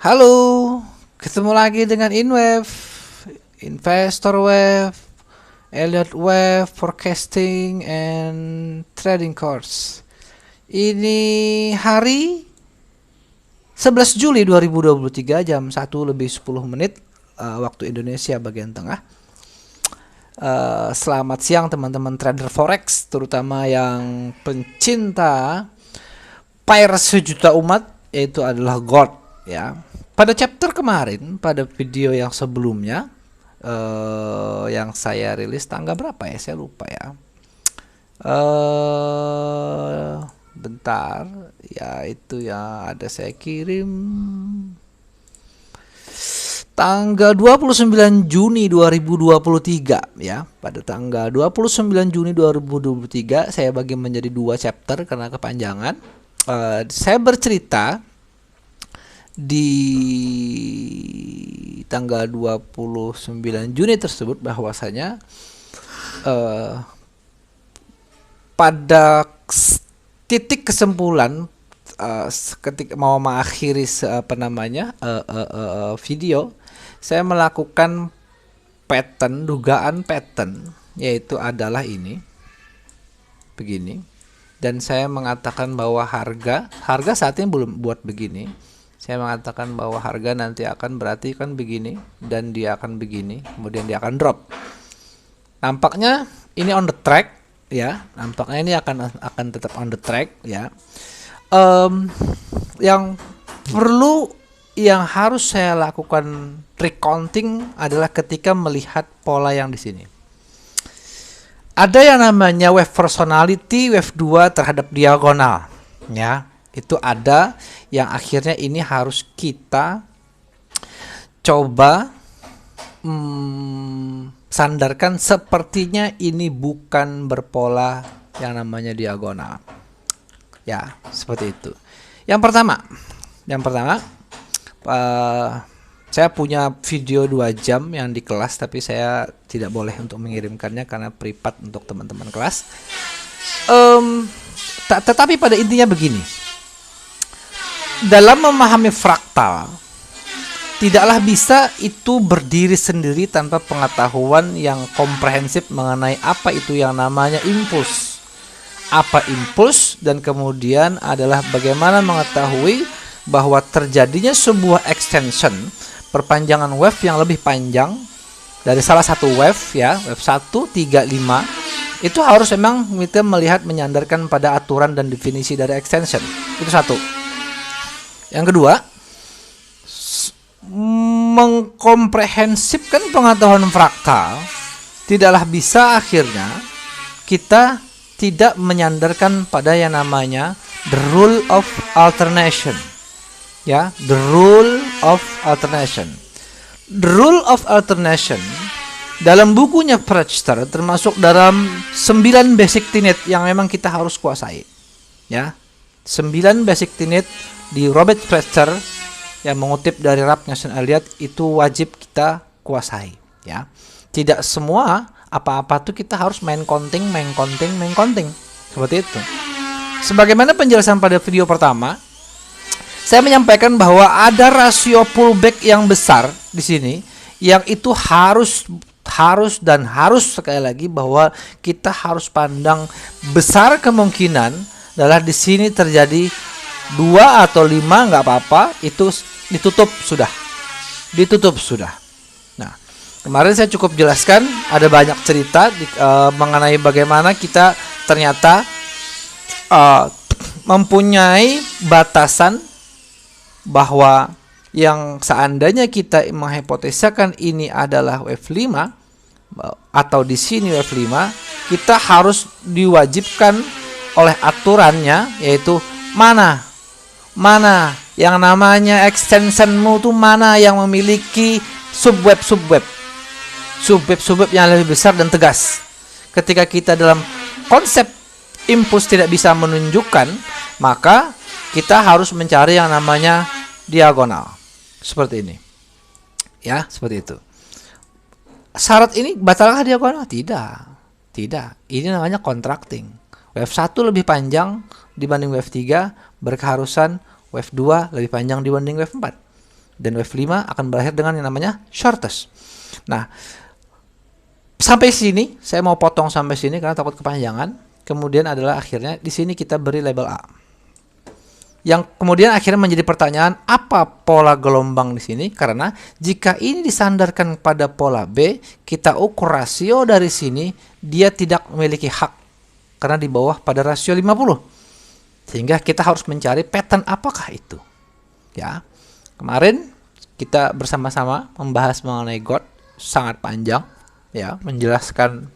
Halo, ketemu lagi dengan InWave, Investor Wave, Elliott Wave, Forecasting and Trading Course. Ini hari 11 Juli 2023 jam 1 lebih 10 menit waktu Indonesia bagian tengah. Selamat siang teman-teman trader forex, terutama yang pencinta PAIR sejuta umat, yaitu adalah gold ya. Pada chapter kemarin, pada video yang sebelumnya yang saya rilis tanggal berapa ya, saya lupa ya. Bentar ya, itu ya ada saya kirim tanggal 29 Juni 2023 ya. Pada tanggal 29 Juni 2023 saya bagi menjadi 2 chapter karena kepanjangan. Saya bercerita di tanggal 29 Juni tersebut bahwasanya pada titik kesimpulan ketika mau mengakhiri video, saya melakukan dugaan pattern, yaitu adalah ini begini, dan saya mengatakan bahwa harga saat ini belum buat begini. Saya mengatakan bahwa harga nanti akan berarti kan begini, dan dia akan begini, kemudian dia akan drop. Nampaknya ini on the track ya, nampaknya ini akan tetap on the track ya. Yang harus saya lakukan recounting adalah ketika melihat pola yang di sini. Ada yang namanya wave personality, wave 2 terhadap diagonal ya. Itu ada yang akhirnya ini harus kita coba sandarkan. Sepertinya ini bukan berpola yang namanya diagonal ya, seperti itu. Yang pertama saya punya video 2 jam yang di kelas, tapi saya tidak boleh untuk mengirimkannya karena privat untuk teman-teman kelas. Tetapi pada intinya begini, dalam memahami fraktal, tidaklah bisa itu berdiri sendiri tanpa pengetahuan yang komprehensif mengenai apa itu yang namanya impuls. Apa impuls, dan kemudian adalah bagaimana mengetahui bahwa terjadinya sebuah extension, perpanjangan wave yang lebih panjang dari salah satu wave ya, wave 1, 3, 5. Itu harus memang kita melihat menyandarkan pada aturan dan definisi dari extension. Itu satu. Yang kedua, mengkomprehensifkan pengetahuan fraktal. Tidaklah bisa akhirnya kita tidak menyandarkan pada yang namanya the rule of alternation ya, the rule of alternation. The rule of alternation dalam bukunya Pratchett termasuk dalam 9 basic tenet yang memang kita harus kuasai ya. 9 basic tenet di Robert Pratchett yang mengutip dari Ralph Nelson Elliott itu wajib kita kuasai ya. Tidak semua apa-apa tuh kita harus main counting seperti itu. Sebagaimana penjelasan pada video pertama, saya menyampaikan bahwa ada rasio pullback yang besar di sini, yang itu harus sekali lagi bahwa kita harus pandang besar kemungkinan adalah di sini terjadi 2 atau 5 nggak apa-apa, itu ditutup sudah. Nah, kemarin saya cukup jelaskan, ada banyak cerita mengenai bagaimana kita ternyata mempunyai batasan bahwa yang seandainya kita menghipotesakan ini adalah wave 5 atau di sini wave 5, kita harus diwajibkan oleh aturannya, yaitu mana yang namanya extensionmu tuh, mana yang memiliki subwave yang lebih besar dan tegas. Ketika kita dalam konsep impuls tidak bisa menunjukkan, maka kita harus mencari yang namanya diagonal seperti ini ya, seperti itu. Syarat ini batalkah diagonal? Tidak. Ini namanya contracting. Wave 1 lebih panjang dibanding wave 3, berkeharusan wave 2 lebih panjang dibanding wave 4. dan wave 5 akan berakhir dengan yang namanya shortest. Nah, sampai sini saya mau potong sampai sini karena takut kepanjangan. Kemudian adalah akhirnya di sini kita beri label A. Yang kemudian akhirnya menjadi pertanyaan, apa pola gelombang di sini? Karena jika ini disandarkan pada pola B, kita ukur rasio dari sini, dia tidak memiliki hak karena di bawah pada rasio 50. Sehingga kita harus mencari pattern apakah itu. Ya. Kemarin kita bersama-sama membahas mengenai God sangat panjang, ya, menjelaskan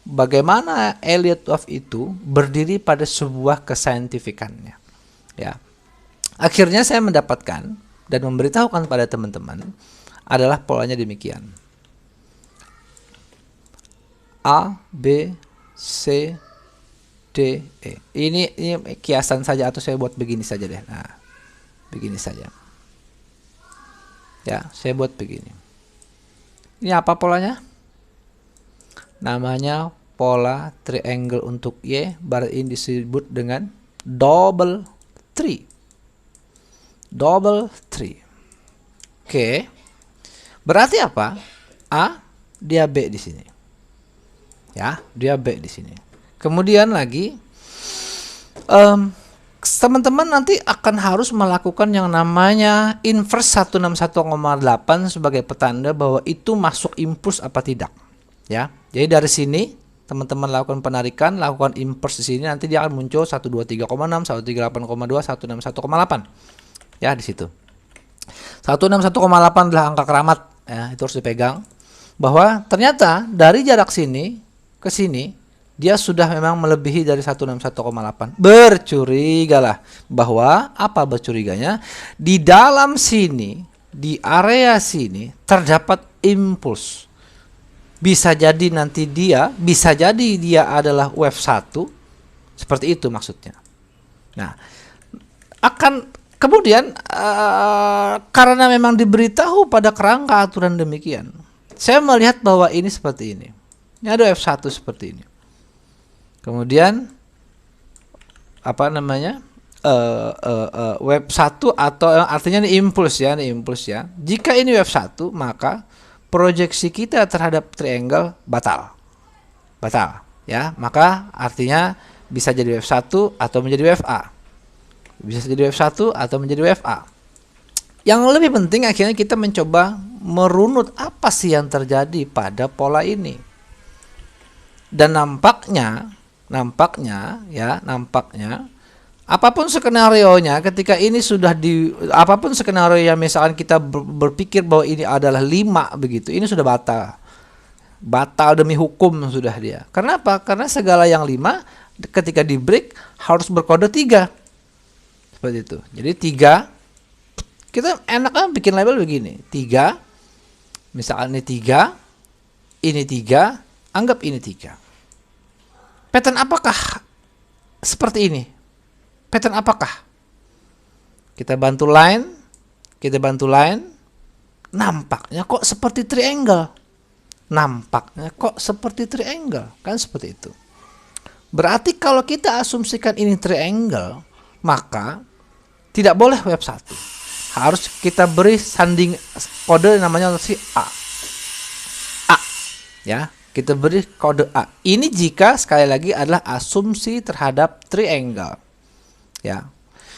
bagaimana Elliott Wave itu berdiri pada sebuah kesaintifikannya. Ya. Akhirnya saya mendapatkan dan memberitahukan pada teman-teman adalah polanya demikian. A, B, C, D, E. Ini kiasan saja atau saya buat begini saja deh. Nah, begini saja. Ya, saya buat begini. Ini apa polanya? Namanya pola triangle untuk Y, berarti ini disebut dengan double tree. Double tree. Oke. Berarti apa? A, dia B di sini. Ya, dia B di sini. Kemudian lagi teman-teman nanti akan harus melakukan yang namanya inverse 161,8 sebagai petanda bahwa itu masuk impuls apa tidak. Ya, jadi dari sini teman-teman lakukan penarikan, lakukan inverse di sini, nanti dia akan muncul 123,6, 138,2, 161,8. Ya, di situ. 161,8 adalah angka keramat, ya, itu harus dipegang. Bahwa ternyata dari jarak sini ke sini dia sudah memang melebihi dari 161,8. Bercurigalah bahwa apa bercuriganya? Di dalam sini, di area sini terdapat impuls. Bisa jadi nanti bisa jadi dia adalah wave 1. Seperti itu maksudnya. Nah, akan kemudian karena memang diberitahu pada kerangka aturan demikian, saya melihat bahwa ini seperti ini. Ini ada wave 1 seperti ini. Kemudian apa namanya? Wave 1 atau artinya ini impuls ya, Jika ini wave 1, maka proyeksi kita terhadap triangle batal, ya. Maka artinya bisa jadi wave 1 atau menjadi wave A. Bisa jadi wave 1 atau menjadi wave A. Yang lebih penting akhirnya kita mencoba merunut apa sih yang terjadi pada pola ini. Dan nampaknya apapun skenarionya, ketika ini sudah apapun skenario yang misalkan kita berpikir bahwa ini adalah 5 begitu, ini sudah batal demi hukum sudah dia. Kenapa? Karena segala yang 5 ketika di break harus berkode 3 seperti itu. Jadi 3, kita enaknya bikin label begini, 3, misalkan ini 3, anggap ini 3. Pattern apakah seperti ini? Pattern apakah? Kita bantu line, nampaknya kok seperti triangle. Kan seperti itu. Berarti kalau kita asumsikan ini triangle, maka tidak boleh wave 1. Harus kita beri sanding kode namanya si A. Ya. Kita beri kode A. Ini jika sekali lagi adalah asumsi terhadap triangle. Ya.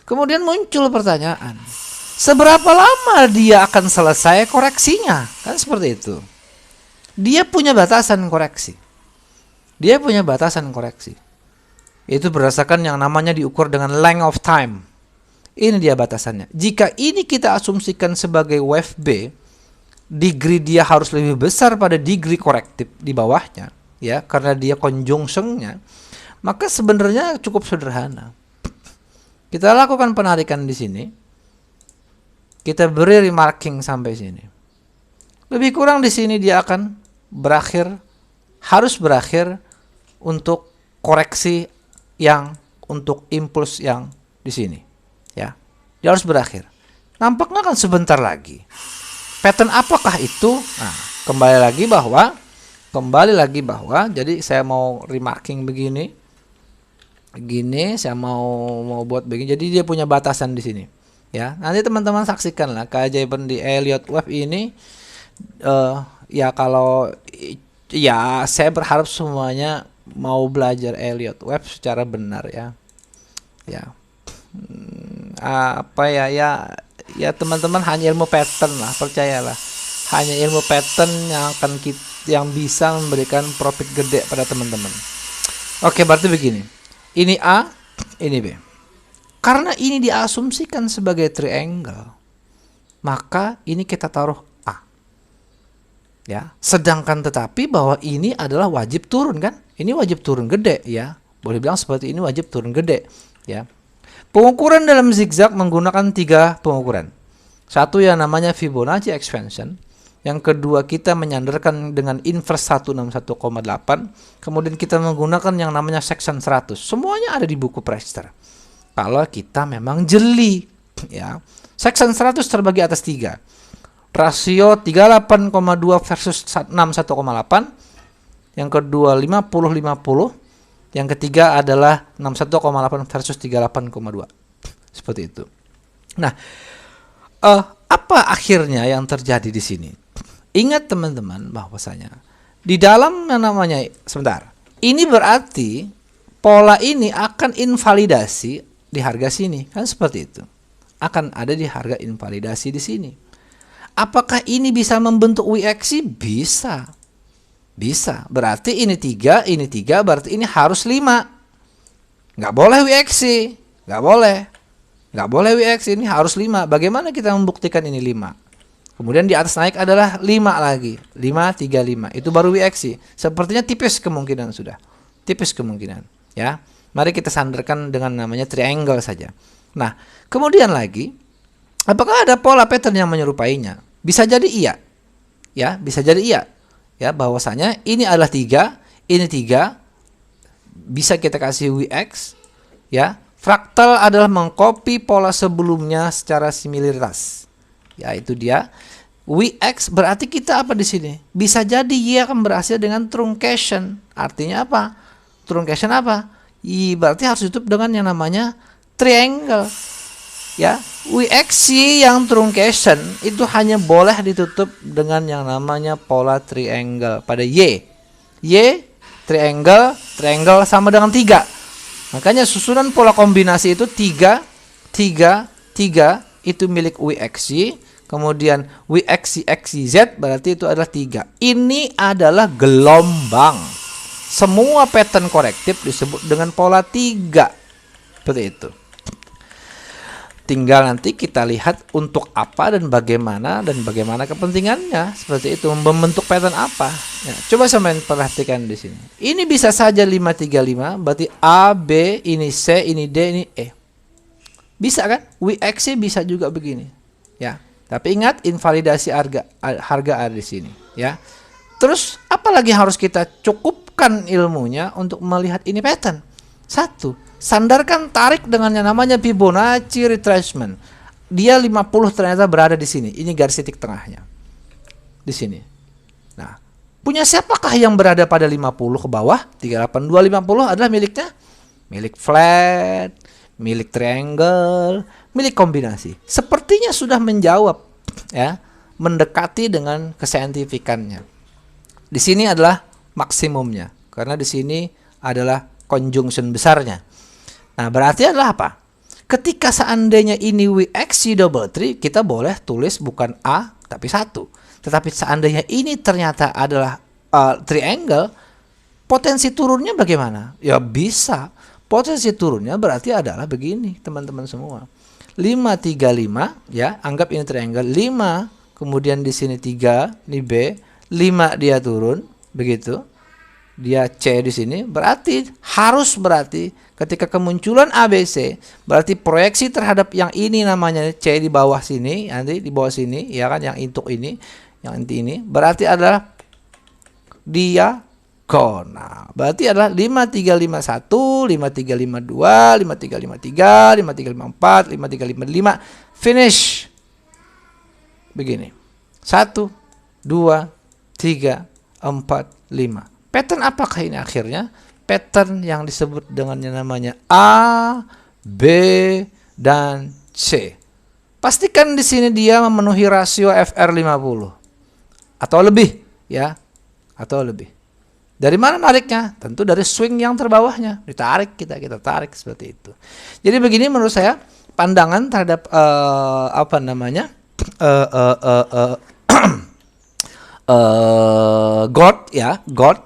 Kemudian muncul pertanyaan, seberapa lama dia akan selesai koreksinya? Kan seperti itu. Dia punya batasan koreksi. Itu berdasarkan yang namanya diukur dengan length of time. Ini dia batasannya. Jika ini kita asumsikan sebagai wave B, degree dia harus lebih besar pada degree korektif di bawahnya, ya, karena dia conjunction-nya, maka sebenarnya cukup sederhana. Kita lakukan penarikan di sini, kita beri remarking sampai sini. Lebih kurang di sini dia akan harus berakhir untuk koreksi yang untuk impuls yang di sini, ya. Dia harus berakhir. Nampaknya kan sebentar lagi. Pattern apakah itu? Nah, kembali lagi bahwa jadi saya mau remarking begini, saya mau buat begini. Jadi dia punya batasan di sini. Ya, nanti teman-teman saksikanlah keajaiban di Elliott Wave ini. Ya kalau ya saya berharap semuanya mau belajar Elliott Wave secara benar ya. Ya. Apa ya ya teman-teman, hanya ilmu pattern lah, percayalah. Hanya ilmu pattern yang bisa memberikan profit gede pada teman-teman. Oke, berarti begini. Ini A, ini B. Karena ini diasumsikan sebagai triangle, maka ini kita taruh A. Ya, sedangkan tetapi bahwa ini adalah wajib turun kan? Ini wajib turun gede ya. Boleh bilang seperti ini wajib turun gede ya. Pengukuran dalam zigzag menggunakan 3 pengukuran. Satu yang namanya Fibonacci expansion. Yang kedua kita menyandarkan dengan inverse 161,8. Kemudian kita menggunakan yang namanya section 100. Semuanya ada di buku Prester. Kalau kita memang jeli ya. Section 100 terbagi atas 3. Rasio 38,2 versus 61,8. Yang kedua 50-50. Yang ketiga adalah 61,8 versus 38,2. Seperti itu. Nah, apa akhirnya yang terjadi di sini? Ingat teman-teman bahwasanya di dalam yang namanya, sebentar, ini berarti pola ini akan invalidasi di harga sini, kan seperti itu. Akan ada di harga invalidasi di sini. Apakah ini bisa membentuk WXC? Bisa. Bisa. Berarti ini 3, berarti ini harus 5. Nggak boleh WXC. Nggak boleh. Nggak boleh WXC, ini harus 5. Bagaimana kita membuktikan ini 5? Kemudian di atas naik adalah 5 lagi. 5, 3, 5. Itu baru WXC. Sepertinya tipis kemungkinan sudah. Tipis kemungkinan. Ya. Mari kita sandarkan dengan namanya triangle saja. Nah, kemudian lagi, apakah ada pola pattern yang menyerupainya? Bisa jadi iya. Ya, bisa jadi iya. Ya, bahwasanya ini adalah 3, ini 3. Bisa kita kasih WX. Ya, fraktal adalah mengcopy pola sebelumnya secara similaritas. Ya, itu dia. WX berarti kita apa di sini? Bisa jadi Y akan berhasil dengan truncation. Artinya apa? Truncation apa? Y berarti harus ditutup dengan yang namanya triangle. Ya, WXC yang truncation itu hanya boleh ditutup dengan yang namanya pola triangle pada Y. Y triangle, triangle sama dengan 3. Makanya susunan pola kombinasi itu 3, 3, 3 itu milik WXC. Kemudian WXC XZ berarti itu adalah 3. Ini adalah gelombang. Semua pattern korektif disebut dengan pola 3. Seperti itu. Tinggal nanti kita lihat untuk apa dan bagaimana kepentingannya. Seperti itu, membentuk pattern apa. Ya, coba sampean perhatikan di sini. Ini bisa saja 535, berarti A, B, ini C, ini D, ini E. Bisa kan? WXC bisa juga begini. Ya. Tapi ingat, invalidasi harga ada di sini, ya. Terus apalagi harus kita cukupkan ilmunya untuk melihat ini pattern? 1. Sandarkan tarik dengan yang namanya Fibonacci retracement. Dia 50 ternyata berada di sini. Ini garis titik tengahnya. Di sini. Nah, punya siapakah yang berada pada 50 ke bawah? 38250 adalah miliknya? Milik flat, milik triangle, milik kombinasi. Sepertinya sudah menjawab, ya, mendekati dengan kesaintifikannya. Di sini adalah maksimumnya, karena di sini adalah conjunction besarnya. Nah, berarti adalah apa? Ketika seandainya ini WXC double tree, kita boleh tulis bukan A tapi 1. Tetapi seandainya ini ternyata adalah triangle, potensi turunnya bagaimana? Ya bisa. Potensi turunnya berarti adalah begini, teman-teman semua. 535, ya, anggap ini triangle. 5, kemudian di sini 3, ini B, 5 dia turun, begitu. Dia C di sini, berarti ketika kemunculan ABC, berarti proyeksi terhadap yang ini namanya C di bawah sini, nanti di bawah sini, ya kan, yang untuk ini, yang inti ini, berarti adalah diagonal. Berarti adalah 5351, 5352, 5353, 5354, 5355, finish. Begini. 1, 2, 3, 4, 5. Pattern apakah ini akhirnya? Pattern yang disebut dengan yang namanya A, B, dan C. pastikan di sini dia memenuhi rasio FR 50 atau lebih, ya, atau lebih. Dari mana nariknya? Tentu dari swing yang terbawahnya. Ditarik, kita tarik seperti itu. Jadi begini menurut saya pandangan terhadap apa namanya? God, ya, God.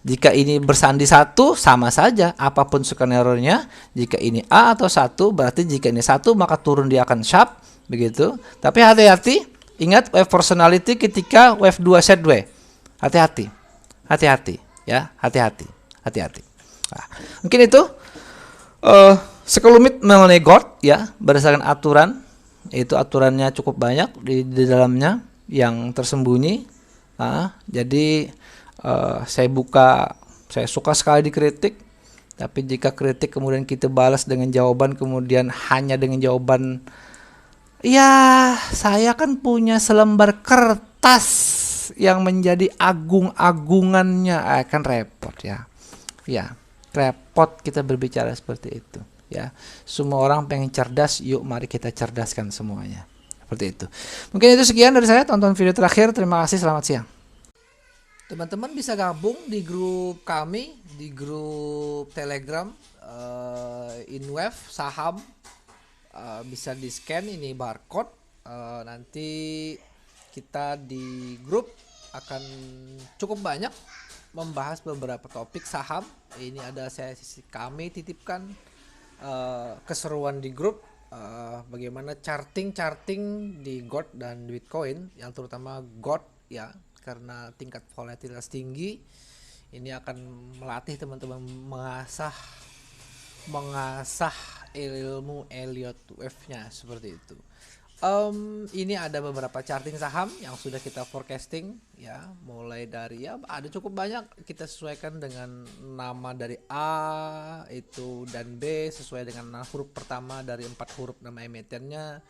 Jika ini bersandi satu, sama saja apapun skenario-nya. Jika ini A atau satu, berarti jika ini satu maka turun dia akan sharp, begitu. Tapi hati-hati, ingat wave personality ketika wave 2 sideways. Hati-hati, hati-hati, ya, hati-hati, hati-hati. Nah, mungkin itu sekelumit mengenai God, ya, berdasarkan aturan. Itu aturannya cukup banyak di dalamnya yang tersembunyi. Jadi saya suka sekali dikritik, tapi jika kritik kemudian kita balas dengan jawaban, kemudian hanya dengan jawaban, ya saya kan punya selembar kertas yang menjadi agung-agungannya, kan repot, ya, repot kita berbicara seperti itu, ya. Semua orang pengen cerdas, yuk mari kita cerdaskan semuanya. Seperti itu. Mungkin itu sekian dari saya, tonton video terakhir. Terima kasih, selamat siang. Teman-teman bisa gabung di grup kami, di grup Telegram InWave saham. Bisa di scan ini barcode. Nanti kita di grup akan cukup banyak membahas beberapa topik saham. Ini ada kami titipkan keseruan di grup. Bagaimana charting di gold dan Bitcoin, yang terutama gold, ya, karena tingkat volatilitas tinggi. Ini akan melatih teman-teman mengasah ilmu Elliott Wave-nya seperti itu. Ini ada beberapa charting saham yang sudah kita forecasting, ya, mulai dari, ya, ada cukup banyak, kita sesuaikan dengan nama dari A itu dan B sesuai dengan huruf pertama dari 4 huruf nama emitennya,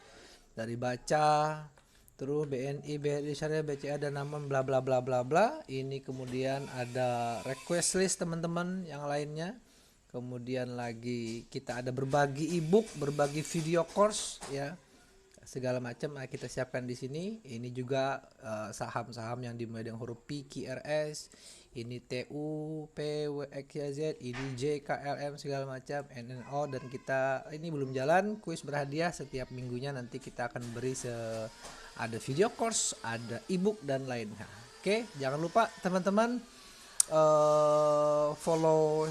dari baca, terus BNI, BRI Syariah, BCA dan nama bla bla bla bla bla. Ini kemudian ada request list teman-teman yang lainnya. Kemudian lagi kita ada berbagi ebook, berbagi video course, ya, segala macam kita siapkan di sini. Ini juga saham-saham yang dimulai dengan huruf P, QRS, ini TU, PWXYZ, ini JKLM segala macam, NNO, dan kita ini belum jalan kuis berhadiah setiap minggunya. Nanti kita akan beri ada video course, ada ebook dan lainnya. Oke, jangan lupa teman-teman follow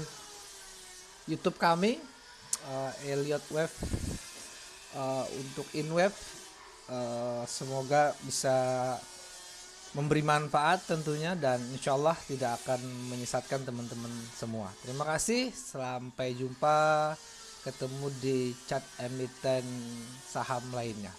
YouTube kami Elliott Wave untuk InWave. Semoga bisa memberi manfaat tentunya, dan insyaallah tidak akan menyesatkan teman-teman semua. Terima kasih, sampai jumpa, ketemu di chat emiten saham lainnya.